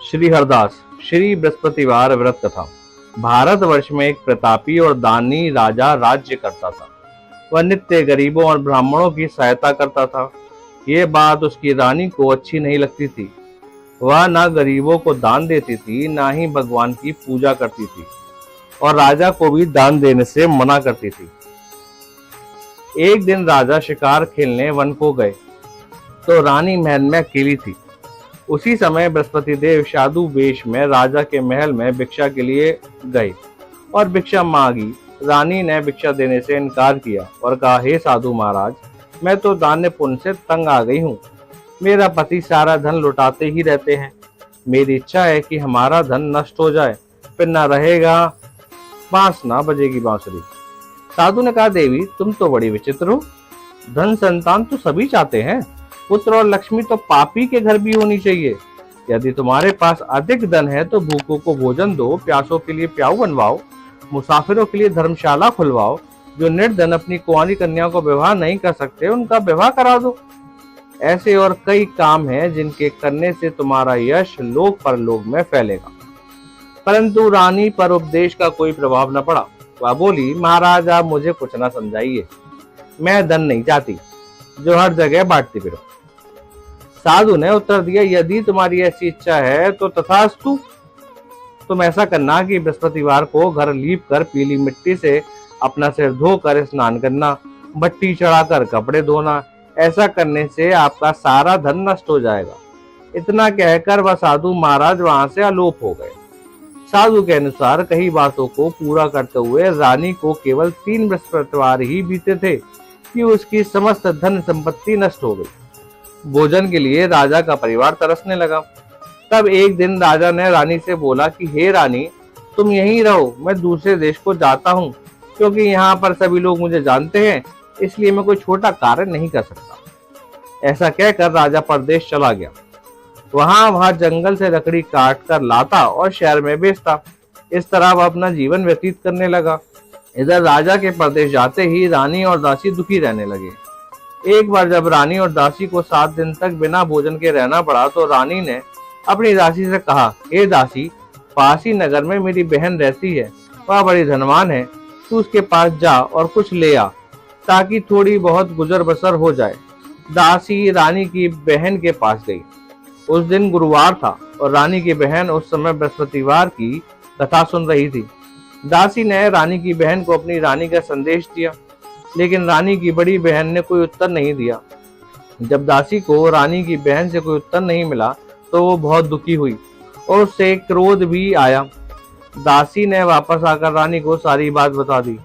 श्री हरदास श्री बृहस्पतिवार व्रत कथा। भारतवर्ष में एक प्रतापी और दानी राजा राज्य करता था। वह नित्य गरीबों और ब्राह्मणों की सहायता करता था। ये बात उसकी रानी को अच्छी नहीं लगती थी। वह न गरीबों को दान देती थी, ना ही भगवान की पूजा करती थी, और राजा को भी दान देने से मना करती थी। एक दिन राजा शिकार खेलने वन को गए तो रानी महल में अकेली थी। उसी समय बृहस्पति देव साधु वेश में राजा के महल में भिक्षा के लिए गए और भिक्षा मांगी। रानी ने भिक्षा देने से इनकार किया और कहा, हे साधु महाराज, मैं तो दान्य पुण्य से तंग आ गई हूँ। मेरा पति सारा धन लुटाते ही रहते हैं। मेरी इच्छा है कि हमारा धन नष्ट हो जाए, फिर ना रहेगा बांस ना बजेगी बांसुरी। साधु ने कहा, देवी तुम तो बड़ी विचित्र हो। धन संतान तो सभी चाहते हैं, पुत्र और लक्ष्मी तो पापी के घर भी होनी चाहिए। यदि तुम्हारे पास अधिक धन है तो भूखों को भोजन दो, प्यासों के लिए प्याऊ बनवाओ, मुसाफिरों के लिए धर्मशाला खुलवाओ। जो निर्धन अपनी कुंवारी कन्या को विवाह नहीं कर सकते उनका विवाह करा दो। ऐसे और कई काम हैं जिनके करने से तुम्हारा यश लोक परलोक में फैलेगा। परंतु रानी पर उपदेश का कोई प्रभाव न पड़ा। वह बोली, महाराज आप मुझे कुछ न समझाइए, मैं धन नहीं चाहती जो हर जगह बांटती फिरो। साधु ने उत्तर दिया, यदि तुम्हारी ऐसी इच्छा है तो तथास्तु। तुम ऐसा करना कि बृहस्पतिवार को घर लीप कर पीली मिट्टी से अपना सिर धोकर स्नान करना, भट्टी चढ़ाकर कपड़े धोना। ऐसा करने से आपका सारा धन नष्ट हो जाएगा। इतना कहकर वह साधु महाराज वहां से अलोप हो गए। साधु के अनुसार कई बातों को पूरा करते हुए रानी को केवल 3 बृहस्पतिवार ही बीते थे कि उसकी समस्त धन संपत्ति नष्ट हो गई। भोजन के लिए राजा का परिवार तरसने लगा। तब एक दिन राजा ने रानी से बोला कि हे रानी, तुम यहीं रहो, मैं दूसरे देश को जाता हूँ, क्योंकि यहाँ पर सभी लोग मुझे जानते हैं, इसलिए मैं कोई छोटा कार्य नहीं कर सकता। ऐसा कहकर राजा परदेश चला गया। वहां जंगल से लकड़ी काट कर लाता और शहर में बेचता। इस तरह वह अपना जीवन व्यतीत करने लगा। इधर राजा के परदेश जाते ही रानी और दासी दुखी रहने लगे। एक बार जब रानी और दासी को 7 दिन तक बिना भोजन के रहना पड़ा तो रानी ने अपनी दासी से कहा, हे दासी, पास ही नगर में मेरी बहन रहती है, वह बड़ी धनवान है, तू उसके पास जा और कुछ ले आ ताकि थोड़ी बहुत गुजर बसर हो जाए। दासी रानी की बहन के पास गई। उस दिन गुरुवार था और रानी की बहन उस समय बृहस्पतिवार की कथा सुन रही थी। दासी ने रानी की बहन को अपनी रानी का संदेश दिया, लेकिन रानी की बड़ी बहन ने कोई उत्तर नहीं दिया। जब दासी को रानी की बहन से कोई उत्तर नहीं मिला तो वो बहुत दुखी हुई और उससे क्रोध भी आया। दासी ने वापस आकर रानी को सारी बात बता दी।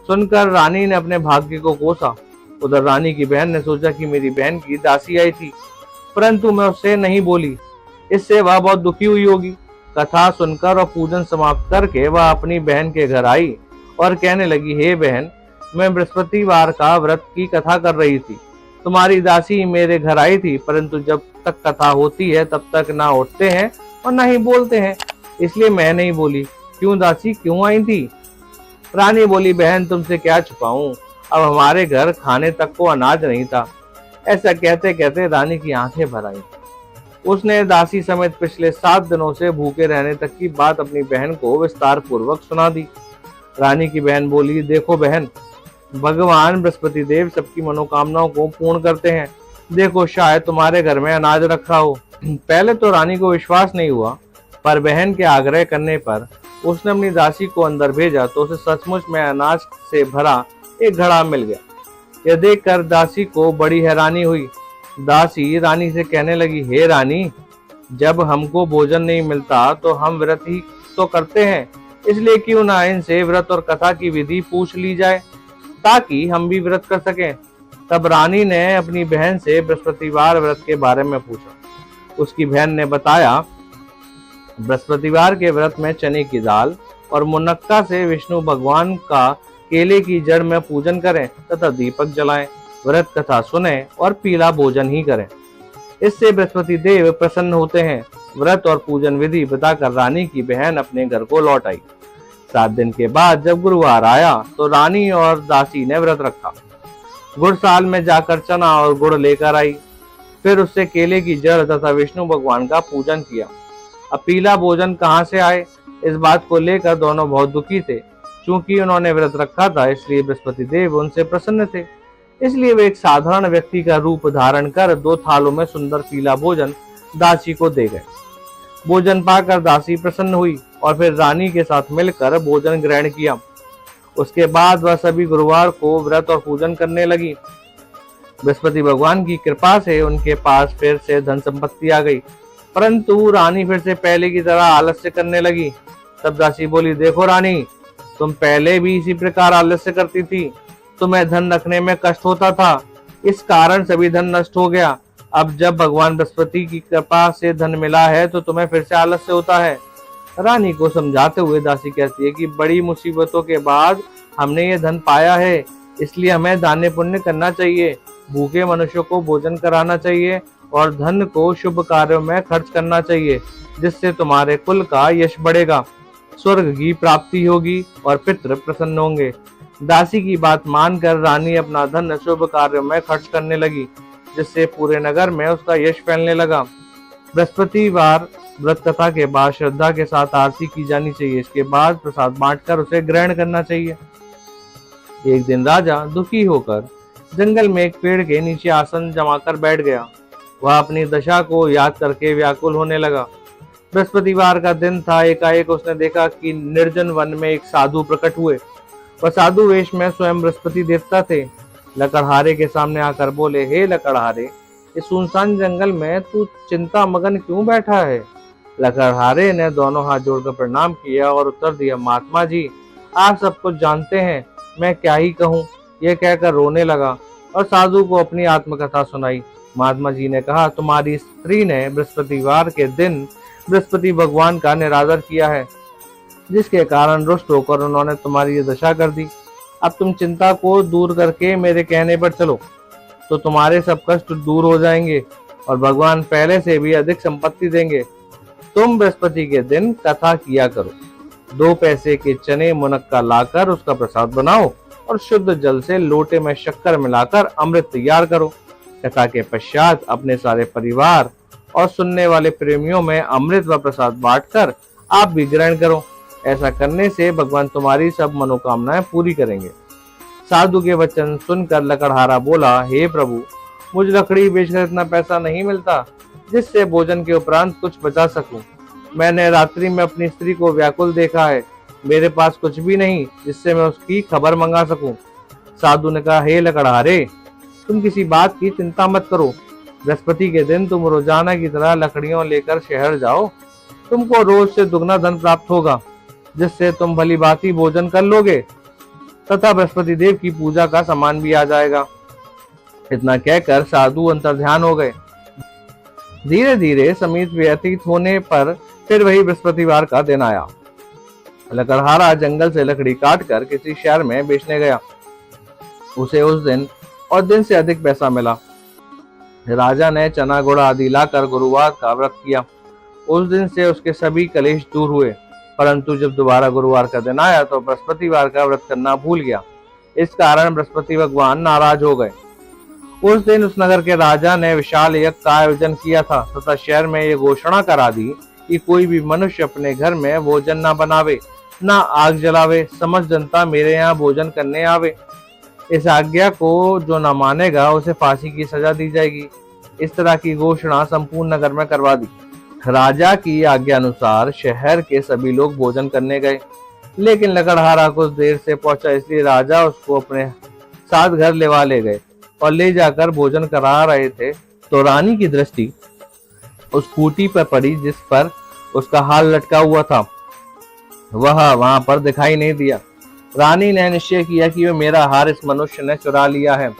सुनकर रानी ने अपने भाग्य को कोसा। उधर रानी की बहन ने सोचा कि मेरी बहन की दासी आई थी, परंतु मैं उससे नहीं बोली, इससे वह बहुत दुखी हुई होगी। कथा सुनकर और पूजन समाप्त करके वह अपनी बहन के घर आई और कहने लगी, हे बहन, मैं बृहस्पतिवार का व्रत की कथा कर रही थी। तुम्हारी दासी मेरे घर आई थी, परंतु जब तक कथा होती है तब तक ना उठते हैं और ना ही बोलते हैं, इसलिए मैं नहीं बोली। क्यों दासी, क्यों आई थी? रानी बोली, बहन तुमसे क्या छुपाऊं, अब हमारे घर खाने तक को अनाज नहीं था। ऐसा कहते कहते रानी की आंखें भर आई। उसने दासी समेत पिछले 7 दिनों से भूखे रहने तक की बात अपनी बहन को विस्तार पूर्वक सुना दी। रानी की बहन बोली, देखो बहन, भगवान बृहस्पति देव सबकी मनोकामनाओं को पूर्ण करते हैं। देखो, शायद तुम्हारे घर में अनाज रखा हो। पहले तो रानी को विश्वास नहीं हुआ, पर बहन के आग्रह करने पर उसने अपनी दासी को अंदर भेजा तो उसे सचमुच में अनाज से भरा एक घड़ा मिल गया। यह देखकर दासी को बड़ी हैरानी हुई। दासी रानी से कहने लगी, हे रानी, जब हमको भोजन नहीं मिलता तो हम व्रत ही तो करते हैं, इसलिए क्यों ना इनसे व्रत और कथा की विधि पूछ ली जाए ताकि हम भी व्रत कर सकें। तब रानी ने अपनी बहन से बृहस्पतिवार व्रत के बारे में पूछा। उसकी बहन ने बताया, बृहस्पतिवार के व्रत में चने की दाल और मुनक्का से विष्णु भगवान का केले की जड़ में पूजन करें तथा दीपक जलाएं, व्रत कथा सुने और पीला भोजन ही करें। इससे बृहस्पति देव प्रसन्न होते हैं। व्रत और पूजन विधि बताकर रानी की बहन अपने घर को लौट आई। 7 दिन के बाद जब गुरुवार आया तो रानी और दासी ने व्रत रखा। गुड़साल में जाकर चना और गुड़ लेकर आई। फिर उससे केले की जड़ तथा विष्णु भगवान का पूजन किया। अब पीला भोजन कहाँ से आए? इस बात को लेकर दोनों बहुत दुखी थे। चूंकि उन्होंने व्रत रखा था, इसलिए बृहस्पति देव उनसे प्रसन्न थे। इसलिए वे एक साधारण व्यक्ति का रूप धारण कर 2 थालों में सुंदर पीला भोजन दासी को दे गए। भोजन पाकर दासी प्रसन्न हुई और फिर रानी के साथ मिलकर भोजन ग्रहण किया। उसके बाद वह सभी गुरुवार को व्रत और पूजन करने लगी। बृहस्पति भगवान की कृपा से उनके पास फिर से धन संपत्ति आ गई, परंतु रानी फिर से पहले की तरह आलस्य करने लगी। तब दासी बोली, देखो रानी, तुम पहले भी इसी प्रकार आलस्य करती थी। तुम्हें धन रखने में कष्ट होता था, इस कारण सभी धन नष्ट हो गया। अब जब भगवान बृहस्पति की कृपा से धन मिला है तो तुम्हें फिर से आलस्य होता है। रानी को समझाते हुए दासी कहती है कि बड़ी मुसीबतों के बाद हमने ये धन पाया है, इसलिए हमें दान पुण्य करना चाहिए, भूखे मनुष्यों को भोजन कराना चाहिए और धन को शुभ कार्यों में खर्च करना चाहिए, जिससे तुम्हारे कुल का यश बढ़ेगा, स्वर्ग की प्राप्ति होगी और पितृ प्रसन्न होंगे। दासी की बात मानकर रानी अपना धन शुभ कार्यों में खर्च करने लगी, जिससे पूरे नगर में उसका यश फैलने लगा। बृहस्पतिवार व्रत कथा के बाद श्रद्धा के साथ आरती की जानी चाहिए। इसके बाद प्रसाद बांटकर उसे ग्रहण करना चाहिए। एक दिन राजा दुखी होकर जंगल में एक पेड़ के नीचे आसन जमाकर बैठ गया। वह अपनी दशा को याद करके व्याकुल होने लगा। बृहस्पतिवार का दिन था। एकाएक उसने देखा कि निर्जन वन में एक साधु प्रकट हुए। वह साधु वेश में स्वयं बृहस्पति देवता थे। लकड़हारे के सामने आकर बोले, हे लकड़हारे, इस सुनसान जंगल में तू चिंता मगन क्यों बैठा है? लकड़हारे ने दोनों हाथ जोड़कर प्रणाम किया और उत्तर दिया, महात्मा जी, आप सब कुछ जानते हैं, मैं क्या ही कहूँ। यह कहकर रोने लगा और साधु को अपनी आत्मकथा सुनाई। महात्मा जी ने कहा, तुम्हारी स्त्री ने बृहस्पतिवार के दिन बृहस्पति भगवान का निरादर किया है, जिसके कारण रुष्ट होकर उन्होंने तुम्हारी ये दशा कर दी। अब तुम चिंता को दूर करके मेरे कहने पर चलो तो तुम्हारे सब कष्ट दूर हो जाएंगे और भगवान पहले से भी अधिक संपत्ति देंगे। तुम बृहस्पति के दिन कथा किया करो। 2 पैसे के चने मुनक्का लाकर उसका प्रसाद बनाओ और शुद्ध जल से लोटे में शक्कर मिलाकर अमृत तैयार करो। कथा के पश्चात अपने सारे परिवार और सुनने वाले प्रेमियों में अमृत व प्रसाद बांटकर आप भी ग्रहण करो। ऐसा करने से भगवान तुम्हारी सब मनोकामनाएं पूरी करेंगे। साधु के वचन सुनकर लकड़हारा बोला, हे प्रभु, मुझ लकड़ी बेचकर इतना पैसा नहीं मिलता जिससे भोजन के उपरांत कुछ बचा सकूं। मैंने रात्रि में अपनी स्त्री को व्याकुल देखा है, मेरे पास कुछ भी नहीं जिससे मैं उसकी खबर मंगा सकूं। साधु ने कहा, हे लकड़हारे, तुम किसी बात की चिंता मत करो। बृहस्पति के दिन तुम रोजाना की तरह लकड़ियों लेकर शहर जाओ। तुमको रोज से दुगना धन प्राप्त होगा, जिससे तुम भली भांति भोजन कर लोगे तथा बृहस्पति देव की पूजा का सामान भी आ जाएगा। इतना कहकर साधु अंतर्ध्यान हो गए। धीरे धीरे समय व्यतीत होने पर फिर वही बृहस्पतिवार का दिन आया। लकड़हारा जंगल से लकड़ी काटकर किसी शहर में बेचने गया। उसे उस दिन और दिन से अधिक पैसा मिला। राजा ने चना गुड़ आदि लाकर गुरुवार का व्रत किया। उस दिन से उसके सभी कलेश दूर हुए, परंतु जब दोबारा गुरुवार का दिन आया तो बृहस्पतिवार का व्रत करना भूल गया। इस कारण बृहस्पति भगवान नाराज हो गए। उस दिन उस नगर के राजा ने विशाल यज्ञ का आयोजन किया था तथा शहर में ये घोषणा करा दी कि कोई भी मनुष्य अपने घर में भोजन न बनावे, न आग जलावे, समस्त जनता मेरे यहाँ भोजन करने आवे। इस आज्ञा को जो न मानेगा उसे फांसी की सजा दी जाएगी। इस तरह की घोषणा संपूर्ण नगर में करवा दी। राजा की आज्ञा अनुसार शहर के सभी लोग भोजन करने गए, लेकिन लकड़हारा कुछ देर से पहुंचा, इसलिए राजा उसको अपने साथ घर ले गए और ले जाकर भोजन करा रहे थे तो रानी की दृष्टि उस खूंटी पर पड़ी जिस पर उसका हाल लटका हुआ था। वह वहां पर दिखाई नहीं दिया। रानी ने निश्चय किया कि वह मेरा हार इस मनुष्य ने चुरा लिया है।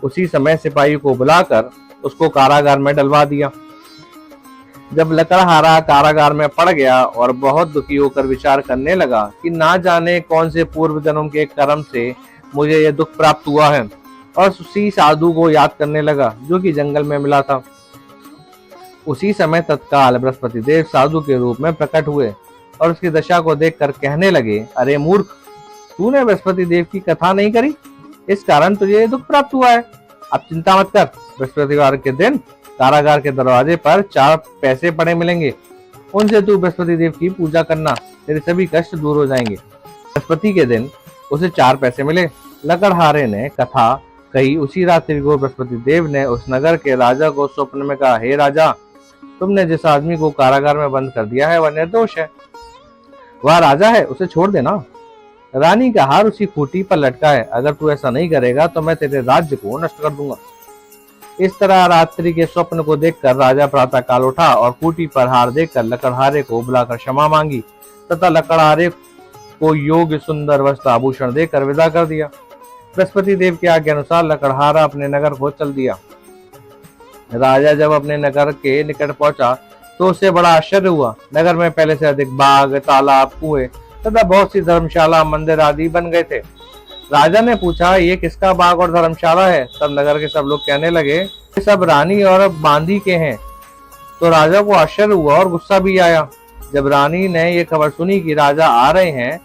उसी समय सिपाही को बुलाकर उसको कारागार में डलवा दिया। जब लकड़हारा कारागार में पड़ गया और बहुत दुखी होकर विचार करने लगा कि ना जाने कौन से पूर्व जन्म के कर्म से मुझे यह दुख प्राप्त हुआ है, और उसी साधु को याद करने लगा जो कि जंगल में मिला था। उसी समय तत्काल बृहस्पति देव साधु के रूप में प्रकट हुए और उसकी दशा को देखकर कहने लगे, अरे मूर्ख, तूने बृहस्पति देव की कथा नहीं करी, इस कारण तुझे दुख प्राप्त हुआ है। अब चिंता मत कर, बृहस्पतिवार के दिन कारागार के दरवाजे पर 4 पैसे पड़े मिलेंगे उनसे तू बृहस्पति देव की पूजा करना, तेरे सभी कष्ट दूर हो जाएंगे। बृहस्पति के दिन उसे 4 पैसे मिले। लकड़हारे ने कथा कही। उसी रात्रि को बृहस्पति देव ने उस नगर के राजा को स्वप्न में कहा, हे राजा, तुमने जिस आदमी को कारागार में बंद कर दिया है वह निर्दोष है, वह राजा है, उसे छोड़ देना। रानी का हार उसी खूंटी पर लटका है, अगर तू ऐसा नहीं करेगा तो मैं तेरे राज्य को नष्ट कर दूंगा। इस तरह रात्रि के स्वप्न को देखकर राजा प्रातः काल उठा और खूंटी पर हार देखकर लकड़हारे को बुलाकर क्षमा मांगी तथा लकड़हारे को योग्य सुंदर वस्त्र आभूषण देकर विदा कर दिया। बृहस्पति देव के आज्ञा अनुसार लकड़हारा अपने नगर को चल दिया। राजा जब अपने नगर के निकट पहुंचा तो उसे बड़ा आश्चर्य हुआ। नगर में पहले से अधिक बाग, तालाब, कुएं तथा बहुत सी धर्मशाला, मंदिर आदि बन गए थे। राजा ने पूछा, ये किसका बाग और धर्मशाला है? तब नगर के सब लोग कहने लगे, ये सब रानी और बांदी के हैं। तो राजा को आश्चर्य हुआ और गुस्सा भी आया। जब रानी ने ये खबर सुनी कि राजा आ रहे हैं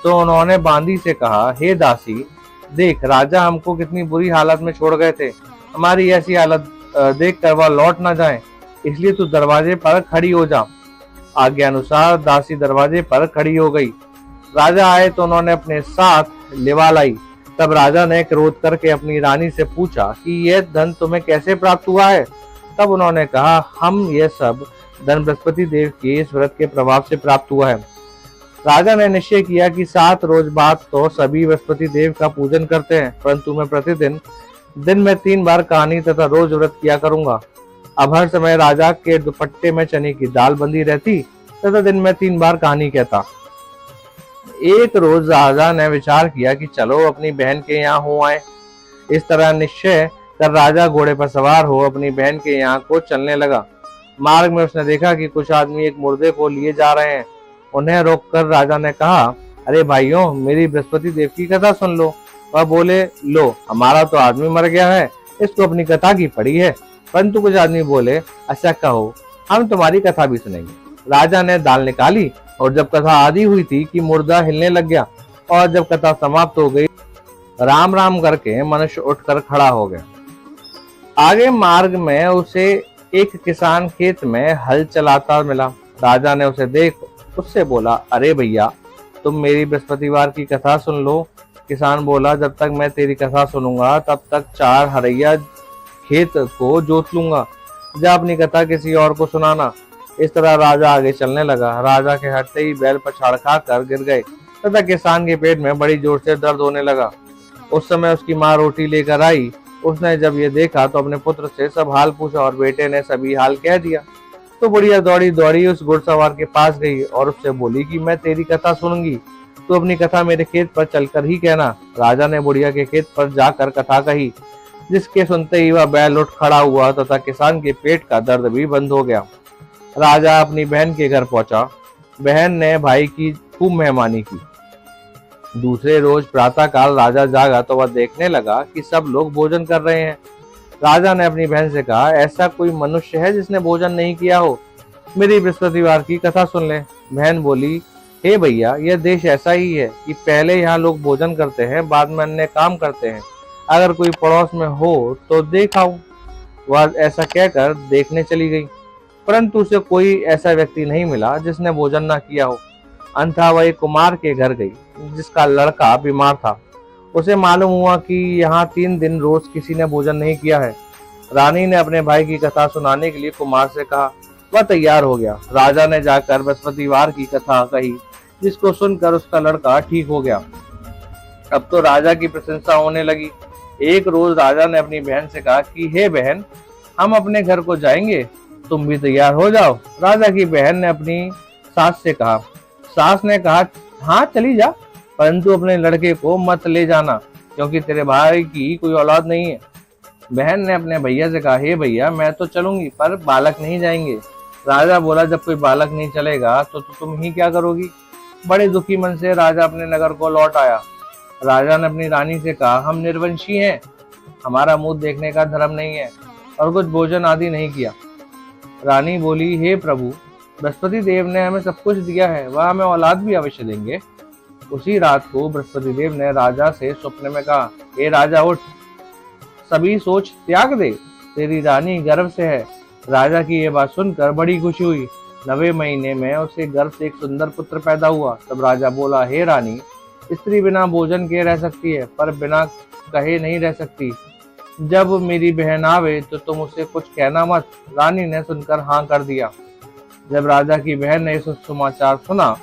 तो उन्होंने बांदी से कहा, हे दासी, देख राजा हमको कितनी बुरी हालत में छोड़ गए थे, हमारी ऐसी हालत देख कर वह लौट ना जाए, इसलिए तू दरवाजे पर खड़ी हो जा। आज्ञा अनुसार दासी दरवाजे पर खड़ी हो गई। राजा आए तो उन्होंने अपने साथ लिवा लाई। तब राजा ने क्रोध करके अपनी रानी से पूछा कि यह धन तुम्हें कैसे प्राप्त हुआ है? तब उन्होंने कहा, हम ये सब धन बृहस्पति देव के इस व्रत के प्रभाव से प्राप्त हुआ है। राजा ने निश्चय किया कि 7 रोज बाद तो सभी बृहस्पति देव का पूजन करते हैं, परंतु मैं प्रतिदिन दिन में 3 बार कहानी तथा रोज व्रत किया करूंगा। अब हर समय राजा के दुपट्टे में चने की दाल बंधी रहती तथा दिन में 3 बार कहानी कहता। एक रोज राजा ने विचार किया कि चलो अपनी बहन के यहाँ हो आए। इस तरह निश्चय कर राजा घोड़े पर सवार हो अपनी बहन के यहाँ को चलने लगा। मार्ग में उसने देखा कि कुछ आदमी एक मुर्दे को लिए जा रहे हैं। उन्हें रोककर राजा ने कहा, अरे भाइयों, मेरी बृहस्पति देव की कथा सुन लो। वह बोले, लो, हमारा तो आदमी मर गया है, इसको अपनी कथा की पड़ी है। परंतु कुछ आदमी बोले, अच्छा कहो, हम तुम्हारी कथा भी सुनेंगे। राजा ने दाल निकाली और जब कथा आधी हुई थी कि मुर्दा हिलने लग गया, और जब कथा समाप्त हो गई, राम राम करके मनुष्य उठकर खड़ा हो गया। आगे मार्ग में उसे एक किसान खेत में हल चलाता मिला। राजा ने उसे देख उससे बोला, अरे भैया, तुम मेरी बृहस्पतिवार की कथा सुन लो। किसान बोला, जब तक मैं तेरी कथा सुनूंगा तब तक 4 हरैया खेत को जोत लूंगा, जा अपनी कथा किसी और को सुनाना। इस तरह राजा आगे चलने लगा। राजा के हटते ही बैल पछाड़ खाकर गिर गए तथा किसान के पेट में बड़ी जोर से दर्द होने लगा। उस समय उसकी माँ रोटी लेकर आई। उसने जब ये देखा तो अपने पुत्र से सब हाल पूछा और बेटे ने सभी हाल कह दिया। तो बुढ़िया दौड़ी दौड़ी उस घुड़सवार के पास गई और उससे बोली कि मैं तेरी कथा सुनूंगी, तू अपनी कथा मेरे खेत पर चलकर ही कहना। राजा ने बुढ़िया के खेत पर जाकर कथा कही, जिसके सुनते ही वह बैल उठ खड़ा हुआ तथा किसान के पेट का दर्द भी बंद हो गया। राजा अपनी बहन के घर पहुंचा। बहन ने भाई की खूब मेहमानी की। दूसरे रोज प्रातः काल राजा जागा तो वह देखने लगा कि सब लोग भोजन कर रहे हैं। राजा ने अपनी बहन से कहा, ऐसा कोई मनुष्य है जिसने भोजन नहीं किया हो? मेरी बृहस्पतिवार की कथा सुन ले। बहन बोली, हे भैया, यह देश ऐसा ही है कि पहले यहाँ लोग भोजन करते हैं, बाद में अन्य काम करते हैं। अगर कोई पड़ोस में हो तो देखाऊं। वह ऐसा कहकर देखने चली गई, परंतु उसे कोई ऐसा व्यक्ति नहीं मिला जिसने भोजन न किया हो। अंततः वह एक कुमार के घर गई जिसका लड़का बीमार था। उसे मालूम हुआ कि यहाँ 3 दिन रोज किसी ने भोजन नहीं किया है। रानी ने अपने भाई की कथा सुनाने के लिए कुमार से कहा। वह तैयार हो गया। राजा ने जाकर बृहस्पतिवार की कथा कही, जिसको सुनकर उसका लड़का ठीक हो गया। अब तो राजा की प्रशंसा होने लगी। एक रोज राजा ने अपनी बहन से कहा कि हे बहन, हम अपने घर को जाएंगे, तुम भी तैयार हो जाओ। राजा की बहन ने अपनी सास से कहा। सास ने कहा, हाँ चली जा, परंतु अपने लड़के को मत ले जाना, क्योंकि तेरे भाई की कोई औलाद नहीं है। बहन ने अपने भैया से कहा, हे भैया, मैं तो चलूंगी पर बालक नहीं जाएंगे। राजा बोला, जब कोई बालक नहीं चलेगा तो तुम ही क्या करोगी? बड़े दुखी मन से राजा अपने नगर को लौट आया। राजा ने अपनी रानी से कहा, हम निर्वंशी हैं, हमारा मुंह देखने का धर्म नहीं है और कुछ भोजन आदि नहीं किया। रानी बोली, हे प्रभु, बृहस्पति देव ने हमें सब कुछ दिया है, वह हमें औलाद भी अवश्य देंगे। उसी रात को बृहस्पति देव ने राजा से स्वप्न में कहा, हे राजा, उठ, सभी सोच त्याग दे, तेरी रानी गर्भ से है। राजा की ये बात सुनकर बड़ी खुशी हुई। 9वें महीने में उसे गर्भ से एक सुंदर पुत्र पैदा हुआ। तब राजा बोला, हे रानी, स्त्री बिना भोजन के रह सकती है, पर बिना कहे नहीं रह सकती। जब मेरी बहन आवे तो तुम उसे कुछ कहना मत। रानी ने सुनकर हाँ कर दिया। जब राजा की बहन ने इस समाचार सुना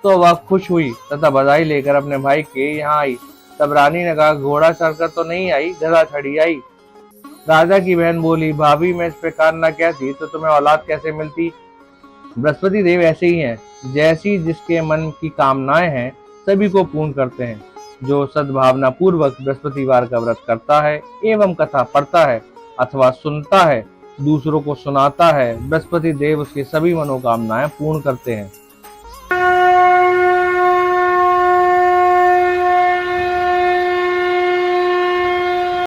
तो वह खुश हुई तथा बधाई लेकर अपने भाई के यहाँ आई। तब रानी ने कहा, घोड़ा चढ़कर तो नहीं आई, गधा चढ़ी आई। राजा की बहन बोली, भाभी मैं इस प्रकार न कहती तो तुम्हें औलाद कैसे मिलती। बृहस्पति देव ऐसे ही हैं, जैसी जिसके मन की कामनाएं हैं सभी को पूर्ण करते हैं। जो सद्भावना पूर्वक बृहस्पतिवार का व्रत करता है एवं कथा पढ़ता है अथवा सुनता है, दूसरों को सुनाता है, बृहस्पति देव उसकी सभी मनोकामनाएं पूर्ण करते हैं।